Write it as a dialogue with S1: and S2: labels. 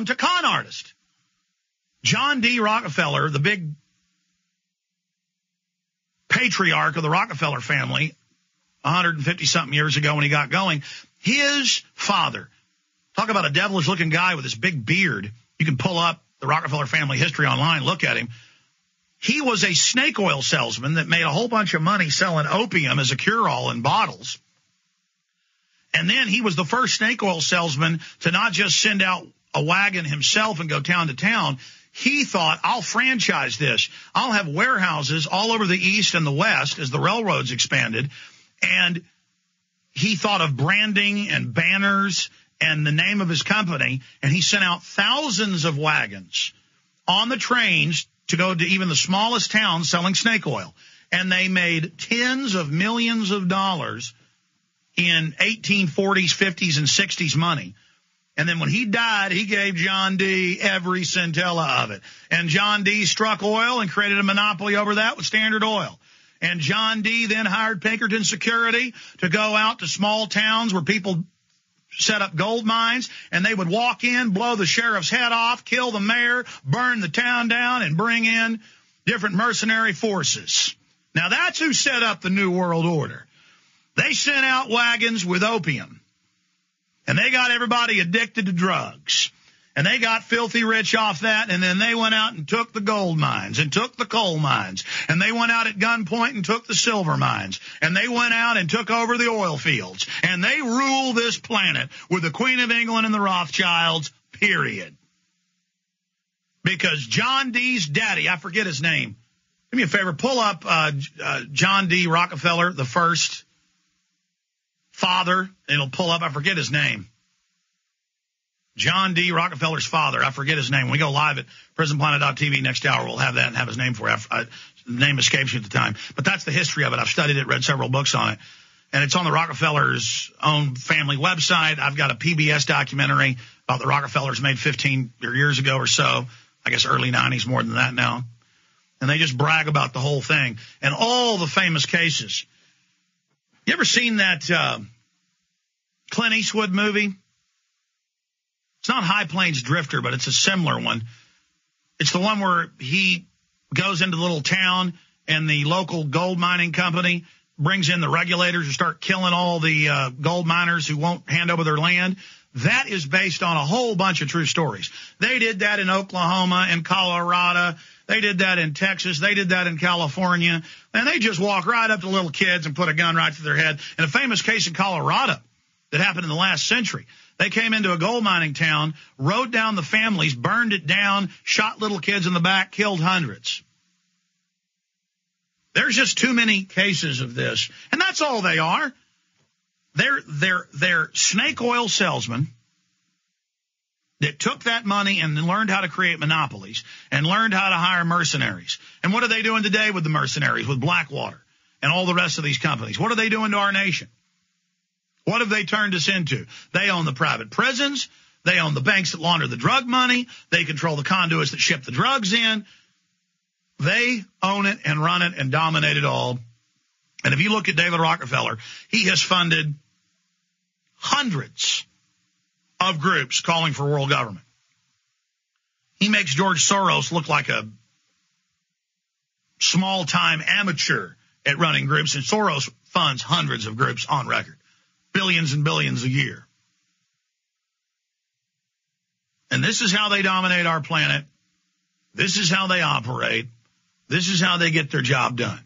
S1: to con artist. John D. Rockefeller, the big patriarch of the Rockefeller family, 150-something years ago when he got going, his father, talk about a devilish-looking guy with this big beard. You can pull up the Rockefeller family history online, look at him. He was a snake oil salesman that made a whole bunch of money selling opium as a cure-all in bottles. And then he was the first snake oil salesman to not just send out a wagon himself and go town to town. He thought, I'll franchise this. I'll have warehouses all over the East and the West as the railroads expanded. And he thought of branding and banners and the name of his company. And he sent out thousands of wagons on the trains to go to even the smallest towns selling snake oil. And they made tens of millions of dollars in 1840s, 50s, and 60s money. And then when he died, he gave John D. every centella of it. And John D. struck oil and created a monopoly over that with Standard Oil. And John D. then hired Pinkerton Security to go out to small towns where people set up gold mines, and they would walk in, blow the sheriff's head off, kill the mayor, burn the town down, and bring in different mercenary forces. Now, that's who set up the New World Order. They sent out wagons with opium, and they got everybody addicted to drugs, and they got filthy rich off that, and then they went out and took the gold mines and took the coal mines, and they went out at gunpoint and took the silver mines, and they went out and took over the oil fields, and they rule this planet with the Queen of England and the Rothschilds, period. Because John D.'s daddy, I forget his name. Do me a favor, pull up John D. Rockefeller, the first father, and it'll pull up, I forget his name. John D. Rockefeller's father, I forget his name. When we go live at prisonplanet.tv next hour, we'll have that and have his name for it. The name escapes me at the time. But that's the history of it. I've studied it, read several books on it. And it's on the Rockefeller's own family website. I've got a PBS documentary about the Rockefellers made 15 years ago or so. I guess early 90s, more than that now. And they just brag about the whole thing and all the famous cases. You ever seen that Clint Eastwood movie? It's not High Plains Drifter, but it's a similar one. It's the one where he goes into the little town and the local gold mining company brings in the regulators to start killing all the gold miners who won't hand over their land. That is based on a whole bunch of true stories. They did that in Oklahoma and Colorado. They did that in Texas. They did that in California. And they just walk right up to little kids and put a gun right to their head. In a famous case in Colorado that happened in the last century, they came into a gold mining town, rode down the families, burned it down, shot little kids in the back, killed hundreds. There's just too many cases of this. And that's all they are. They're snake oil salesmen that took that money and learned how to create monopolies and learned how to hire mercenaries. And what are they doing today with the mercenaries, with Blackwater and all the rest of these companies? What are they doing to our nation? What have they turned us into? They own the private prisons. They own the banks that launder the drug money. They control the conduits that ship the drugs in. They own it and run it and dominate it all. And if you look at David Rockefeller, he has funded hundreds of groups calling for world government. He makes George Soros look like a small-time amateur at running groups, and Soros funds hundreds of groups on record. Billions and billions a year. And this is how they dominate our planet. This is how they operate. This is how they get their job done.